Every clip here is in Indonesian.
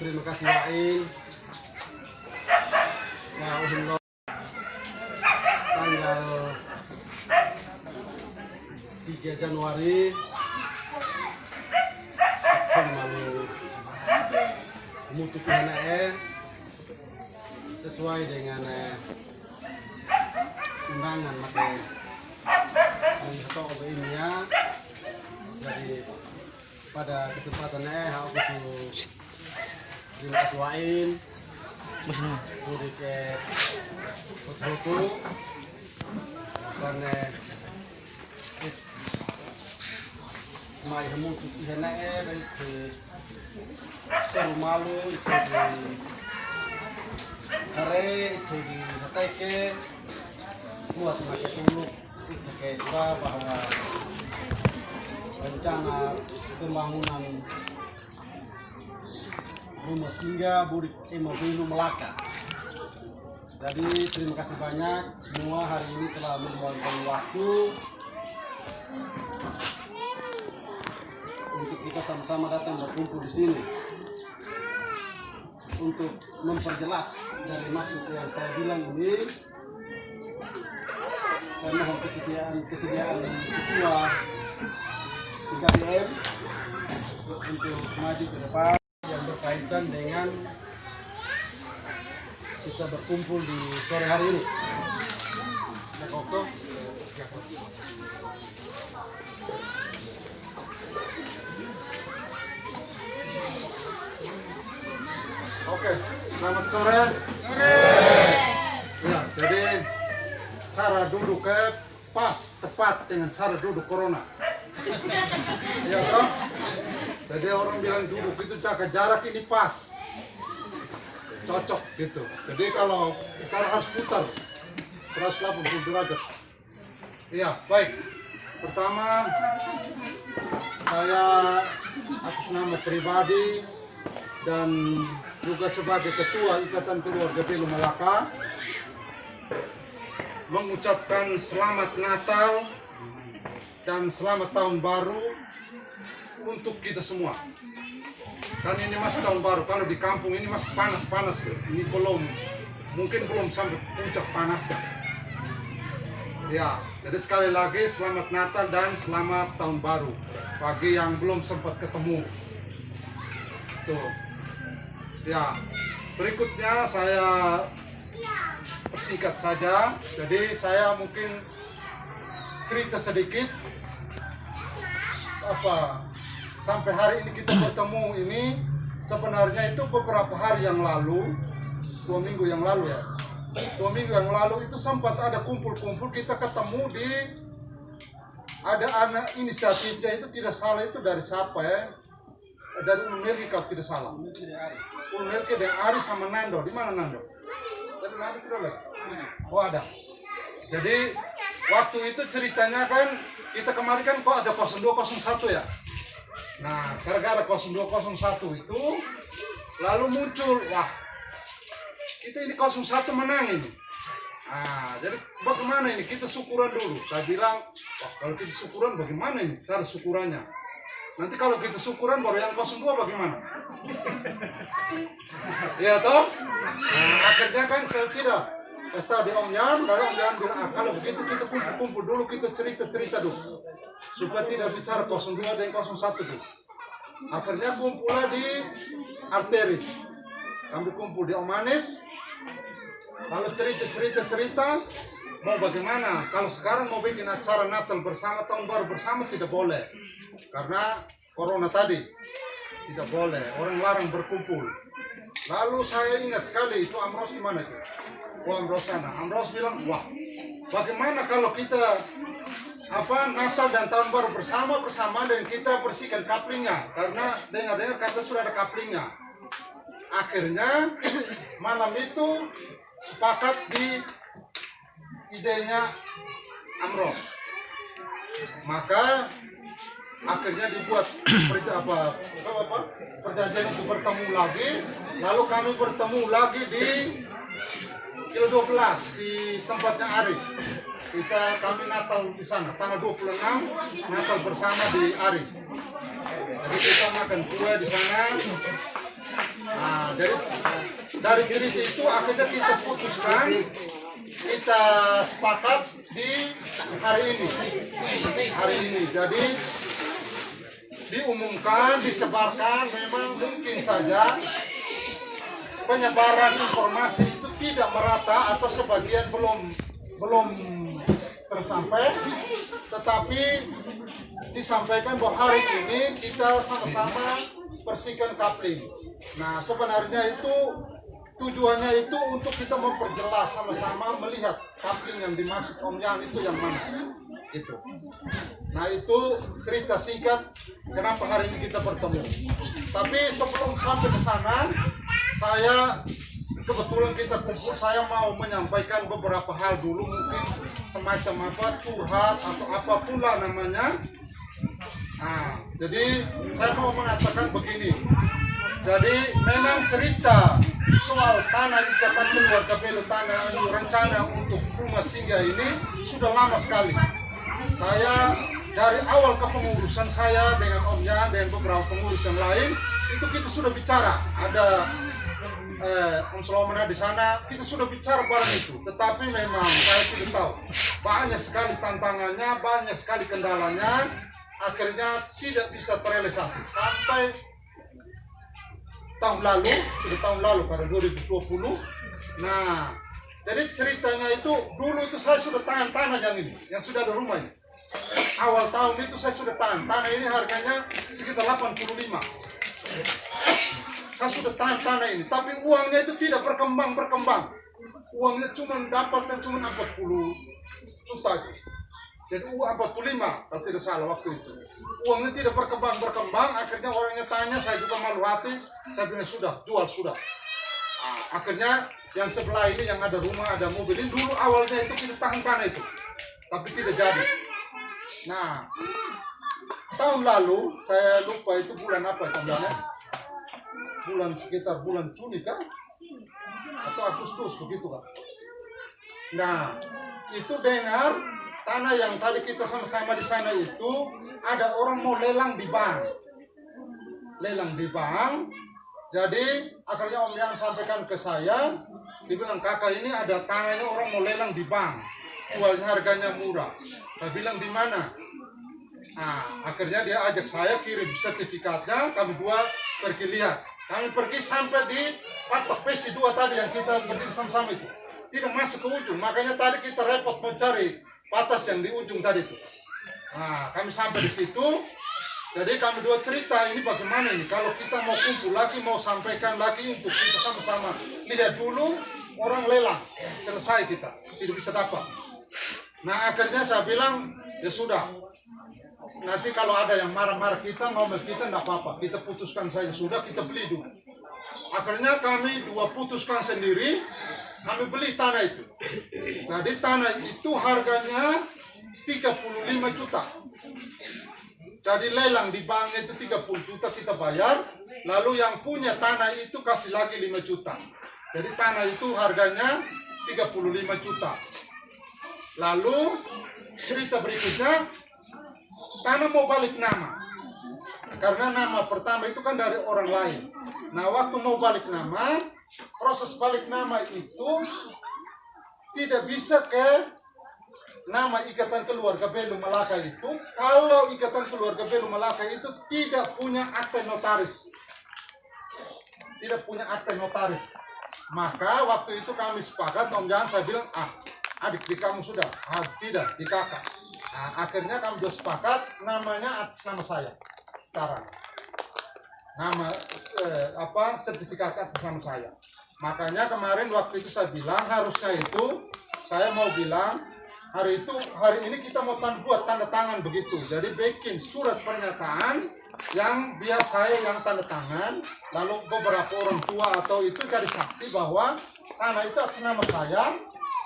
terima kasih Wain. Nah, untuk tanggal 3 Januari aku malu memutuskan sesuai dengan undangan pakai yang satu ini ya. Jadi pada kesempatannya aku terima kasih Wain udah ke foto karena mai memutus ihana itu seru malu itu di kare itu di hatake buat pakai dulu itu kayak bahwa rencana pembangunan rumah singgah Burik Imobinu Melaka. Jadi terima kasih banyak semua hari ini telah meluangkan waktu untuk kita sama-sama datang berkumpul di sini untuk memperjelas dari maksud yang saya bilang ini. Saya mohon kesediaan ketua PKBM untuk maju ke depan yang berkaitan dengan bisa berkumpul di sore hari ini. Oke, selamat sore. Ya, jadi cara duduknya pas, tepat dengan cara duduk corona. Iya toh? Jadi orang bilang duduk itu jaga jarak ini pas, cocok gitu. Jadi kalau cara harus putar 180 derajat. Iya, baik. Pertama, saya atas nama pribadi dan juga sebagai ketua Ikatan Keluarga Belu Melaka mengucapkan selamat Natal dan selamat tahun baru untuk kita semua. Dan ini masih tahun baru, kalau di kampung ini masih panas-panas, ini mungkin belum sampai puncak panasnya. Ya, jadi sekali lagi selamat Natal dan selamat tahun baru bagi yang belum sempat ketemu. Tuh. Ya, berikutnya saya persingkat saja. Jadi saya mungkin cerita sedikit sampai hari ini kita bertemu ini sebenarnya itu beberapa hari yang lalu, 2 minggu yang lalu ya. 2 minggu yang lalu itu sempat ada kumpul-kumpul, kita ketemu di ada anak inisiatifnya itu tidak salah itu dari siapa ya? Dari Ulmelki kalau tidak salah. Ulmelki dan Ari sama Nando. Di mana Nando? Tadi Nando tidak lagi. Oh ada. Jadi waktu itu ceritanya kan kita kemarin kan kok ada 0201 ya. Nah gara-gara 0201 itu lalu muncul wah kita ini 01 menang ini. Nah jadi bagaimana ini kita syukuran dulu. Saya bilang wah kalau kita syukuran bagaimana ini cara syukurannya. Nanti kalau kita syukuran baru yang 02 bagaimana? Iya toh? Nah, akhirnya kan saya tidak. Saya di Om Yan, lalu Om Yan bilang, kalau begitu kita kumpul-kumpul dulu, kita cerita-cerita dulu. Supaya tidak bicara 02 dan 01 dulu. Akhirnya kumpullah di arteri. Kami kumpul di Om Manis. Lalu cerita, mau bagaimana? Kalau sekarang mau bikin acara Natal bersama, tahun baru bersama tidak boleh. Karena corona tadi tidak boleh, orang larang berkumpul. Lalu saya ingat sekali itu Amros di mana itu? Oh Amros sana. Amros bilang, wah, bagaimana kalau kita Natal dan tahun baru bersama dan kita bersihkan kaplingnya? Karena dengar-dengar kata sudah ada kaplingnya. Akhirnya malam itu sepakat di idenya Amros. Maka akhirnya dibuat perjanjian itu bertemu lagi, lalu kami bertemu lagi di Kilo 12 di tempatnya Arif. Kami Natal di sana tanggal 26 Natal bersama di Arif. Jadi kita makan kue di sana, Nah, jadi dari cerita itu akhirnya kita putuskan, kita sepakat di hari ini. Jadi diumumkan, disebarkan, memang mungkin saja penyebaran informasi itu tidak merata atau sebagian belum tersampai, tetapi disampaikan bahwa hari ini kita sama-sama bersihkan kapling. Nah, sebenarnya itu tujuannya itu untuk kita memperjelas sama-sama melihat kapling yang dimaksud Om Jan itu yang mana. Itu. Nah, itu cerita singkat kenapa hari ini kita bertemu. Tapi sebelum sampai ke sana, saya kebetulan kita kumpul, saya mau menyampaikan beberapa hal dulu, mungkin semacam apa, curhat atau apa pula namanya. Nah, jadi saya mau mengatakan begini. Jadi memang cerita soal tanah ikatan keluarga Belo tanah rencana untuk rumah singgah ini sudah lama sekali. Saya dari awal kepengurusan saya dengan Om Jan dan beberapa pengurus yang lain itu kita sudah bicara. Ada Om Solomon di sana, kita sudah bicara bareng itu. Tetapi memang saya tidak tahu, banyak sekali tantangannya, banyak sekali kendalanya, akhirnya tidak bisa terrealisasi sampai tahun lalu pada 2020. Nah, jadi ceritanya itu dulu itu saya sudah tanah yang sudah ada rumah ini. Awal tahun itu saya sudah tanah ini harganya sekitar 85. Saya sudah tanah ini, tapi uangnya itu tidak berkembang. Uangnya cuma dapatkan cuma 40 juta. Jadi uang 45 kalau tidak salah waktu itu. Uangnya tidak berkembang. Akhirnya orangnya tanya, saya juga malu hati. Saya bilang jual sudah. Nah, akhirnya yang sebelah ini yang ada rumah, ada mobil ini dulu awalnya itu kita tahan tanah itu, tapi tidak jadi. Nah, tahun lalu saya lupa itu bulan apa bulannya? Sekitar bulan Juni kan? Atau Agustus begitu kan? Nah, itu dengar tanah yang tadi kita sama-sama di sana itu ada orang mau lelang di bank. Jadi akhirnya Om Jan sampaikan ke saya, dibilang kakak ini ada tanahnya orang mau lelang di bank, jualnya harganya murah. Saya bilang di mana? Nah, akhirnya dia ajak saya kirim sertifikatnya, kami dua pergi lihat. Kami pergi sampai di patok PC2 tadi yang kita berdiri sama-sama itu, tidak masuk ke ujung, makanya tadi kita repot mencari batas yang di ujung tadi itu. Nah, kami sampai di situ. Jadi kami dua cerita ini bagaimana ini kalau kita mau kumpul lagi, mau sampaikan lagi untuk kita sama-sama lihat dulu orang lelang, selesai kita tidak bisa dapat. Nah, akhirnya saya bilang ya sudah, nanti kalau ada yang marah-marah kita, ngomel kita tidak apa-apa, kita putuskan saja sudah, kita beli dulu. Akhirnya kami dua putuskan sendiri, kami beli tanah itu. Jadi tanah itu harganya 35 juta. Jadi lelang di banknya itu 30 juta kita bayar, lalu yang punya tanah itu kasih lagi 5 juta. Jadi tanah itu harganya 35 juta. Lalu cerita berikutnya, tanah mau balik nama. Karena nama pertama itu kan dari orang lain. Nah, waktu mau balik nama, proses balik nama itu tidak bisa ke nama Ikatan Keluarga Belo Malaka itu kalau Ikatan Keluarga Belo Malaka itu tidak punya akte notaris. Maka waktu itu kami sepakat, Om Jan, saya bilang, adik di kamu sudah, tidak, di kakak. Nah, akhirnya kami sudah sepakat namanya atas nama saya sekarang. Nama sertifikat atas nama saya. Makanya kemarin waktu itu saya bilang harusnya itu saya mau bilang hari ini kita mau buat tanda tangan begitu. Jadi bikin surat pernyataan yang biar saya yang tanda tangan, lalu beberapa orang tua atau itu jadi saksi bahwa tanah itu atas nama saya,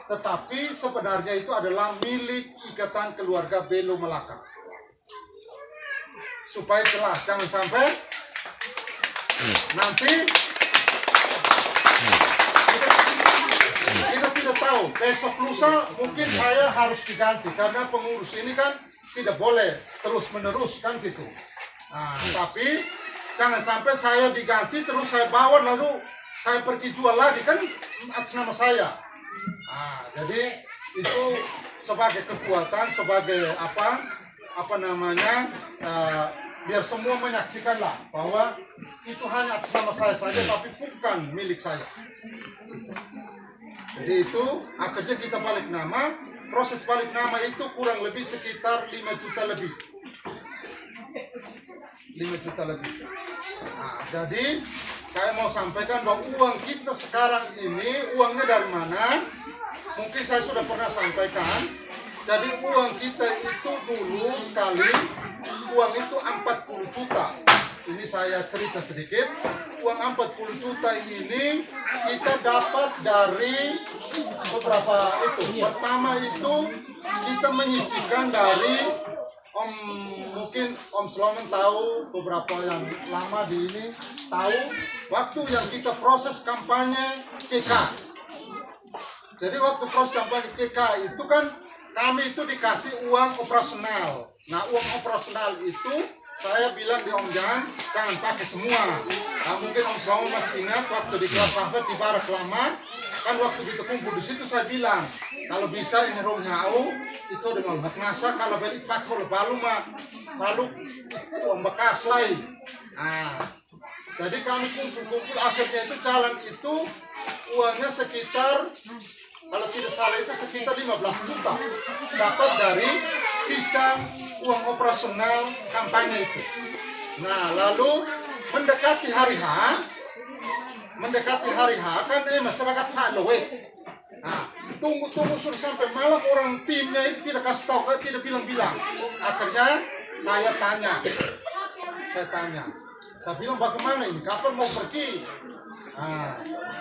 tetapi sebenarnya itu adalah milik Ikatan Keluarga Belo Malaka. Supaya jelas, jangan sampai nanti kita tidak tahu besok lusa mungkin saya harus diganti karena pengurus ini kan tidak boleh terus menerus kan gitu. Nah, tapi Jangan sampai saya diganti terus saya bawa lalu saya pergi jual lagi kan atas nama saya. Jadi itu sebagai kekuatan, sebagai apa namanya, biar semua menyaksikanlah bahwa itu hanya atas nama saya saja tapi bukan milik saya. Jadi itu akhirnya kita balik nama. Proses balik nama itu kurang lebih sekitar 5 juta lebih. 5 juta lebih. Jadi saya mau sampaikan bahwa uang kita sekarang ini uangnya dari mana? Mungkin saya sudah pernah sampaikan. Jadi uang kita itu dulu sekali uang itu 40 juta. Ini saya cerita sedikit. Uang 40 juta ini kita dapat dari beberapa itu. Pertama itu kita menyisihkan dari mungkin Om Slomen tahu, beberapa yang lama di ini tahu, waktu yang kita proses kampanye CK. Jadi waktu proses kampanye CK itu kan kami itu dikasih uang operasional. Nah, uang operasional itu saya bilang di Om Jan, jangan pakai semua. Nah, mungkin Om Slomen masih ingat waktu di kelas Safet di Barak lama, kan waktu kita kumpul di situ saya bilang, kalau bisa ini rong nyau itu dengan masa kalau balik pakai lalu itu Om bekas lain. Jadi kami kumpul akhirnya itu jalan itu uangnya sekitar, kalau tidak salah itu sekitar 15 juta dapat dari sisa uang operasional kampanye itu. Nah, lalu mendekati hari H kan masyarakat Halloween. Tunggu sudah sampai malam, orang timnya itu tidak kasih tahu, tidak bilang-bilang. Akhirnya saya tanya, saya bilang bagaimana ini, kapan mau pergi?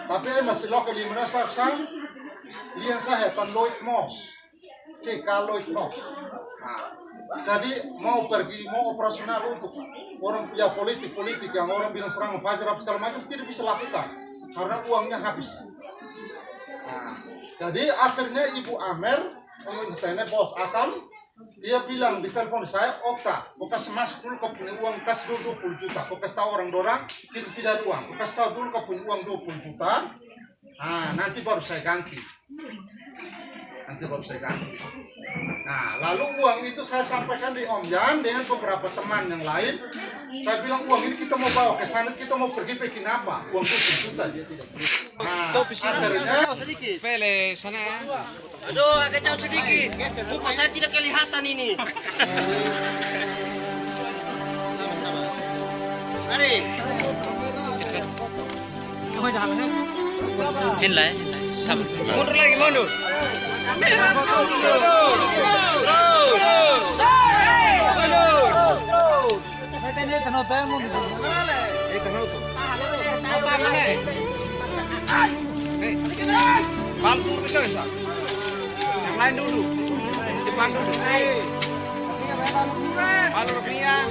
Tapi masih lokal di mana sang lihat saya Pan Lloyd Moss, CK Lloyd Moss. Jadi mau pergi, mau operasional untuk orang ya politik yang orang bilang serangan fajar apa segala macam tidak bisa lakukan karena uangnya habis. Jadi akhirnya Ibu Amer menurutnya bos Akam, dia bilang di telepon saya, Okta, kau kasih masuk dulu kau punya uang, kasih dulu 20 juta, kau kasih tahu orang-orang kita tidak ada uang, kau kasih tahu dulu kau punya uang 20 juta, nanti baru saya ganti. Nah, lalu uang itu saya sampaikan di Om Jan dengan beberapa teman yang lain. Saya bilang uang ini kita mau bawa ke sana, kita mau pergi bikin apa? Uang 20 juta dia tidak. Akhirnya Pele sana. Aduh, agak jauh sedikit. Buku saya tidak kelihatan ini. Mari. Hinlay. Mundur lagi, mundur. Bantu bisa bisa. Yang lain dulu. Depan dulu. Bantu Rupiah.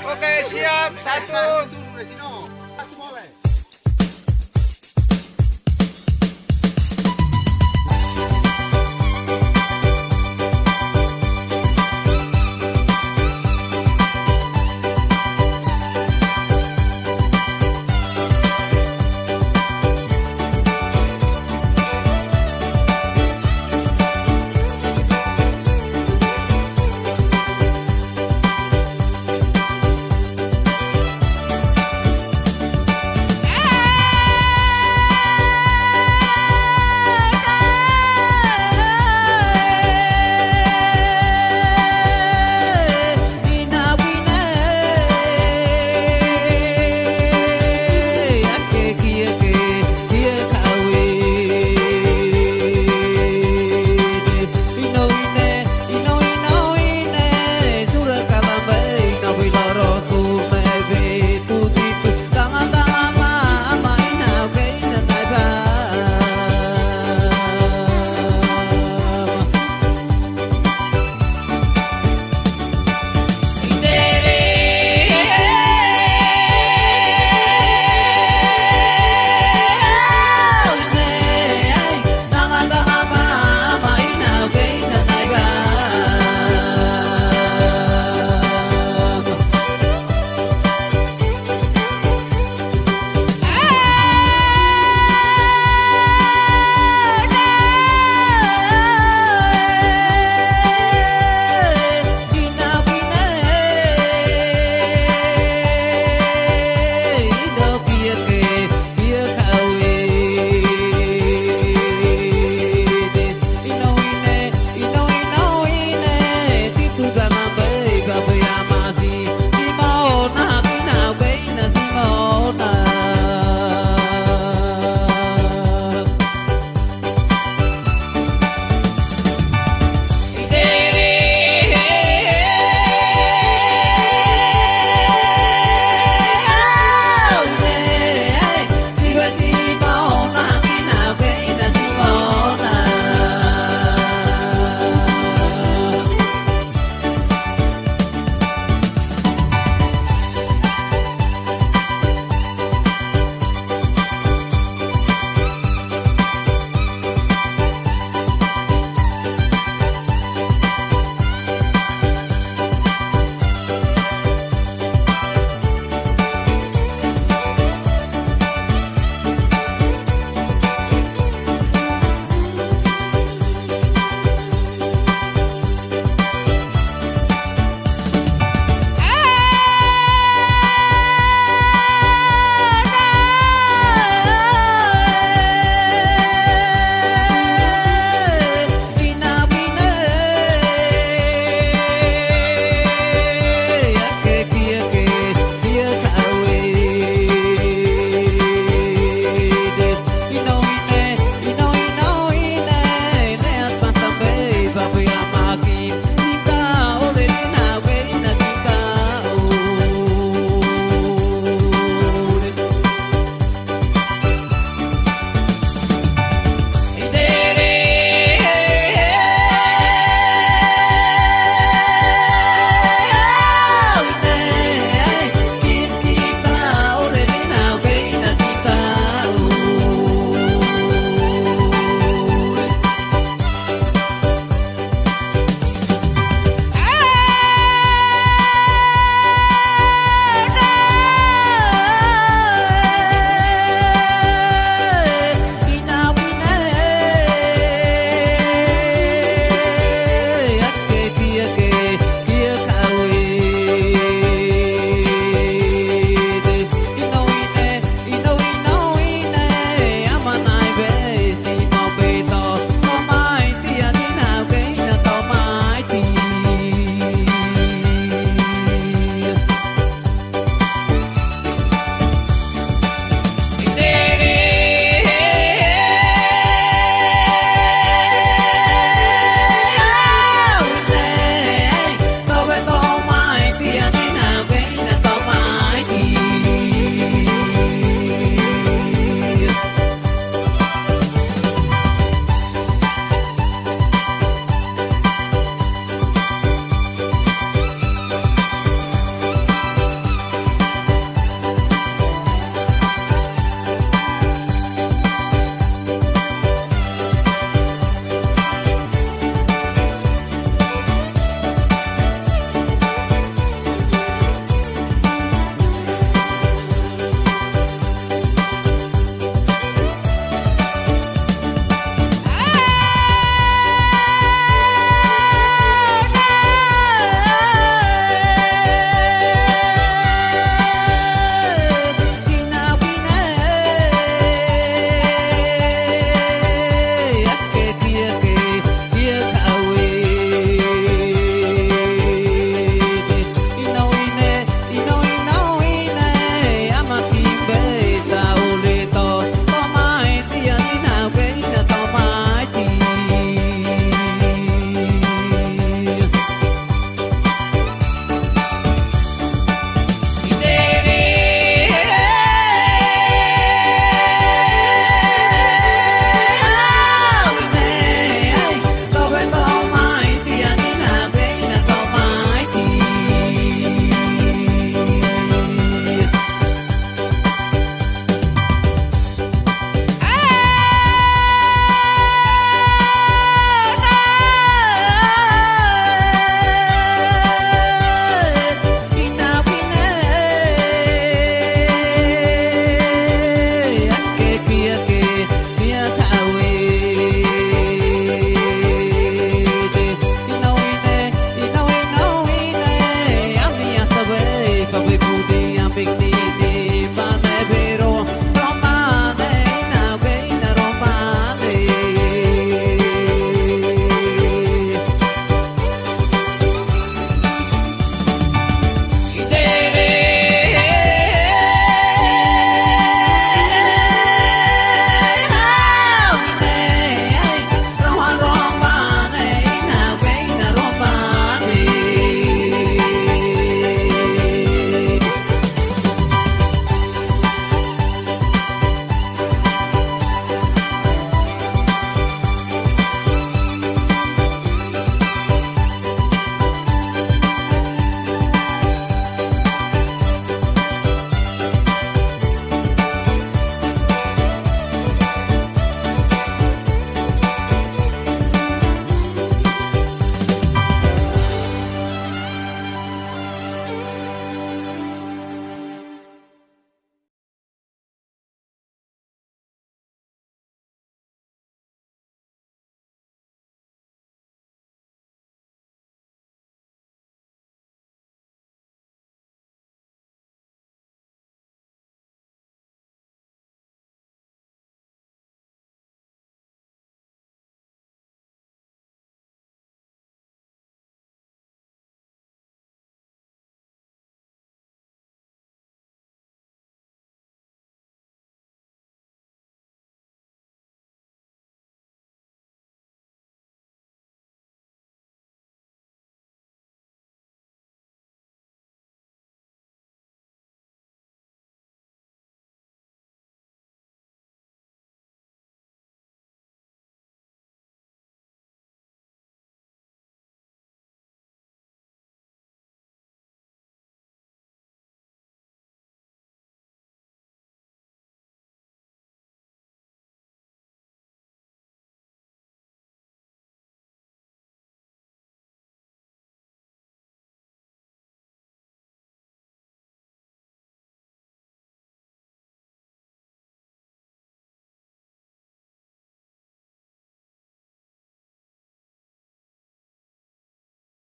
Oke, siap. 1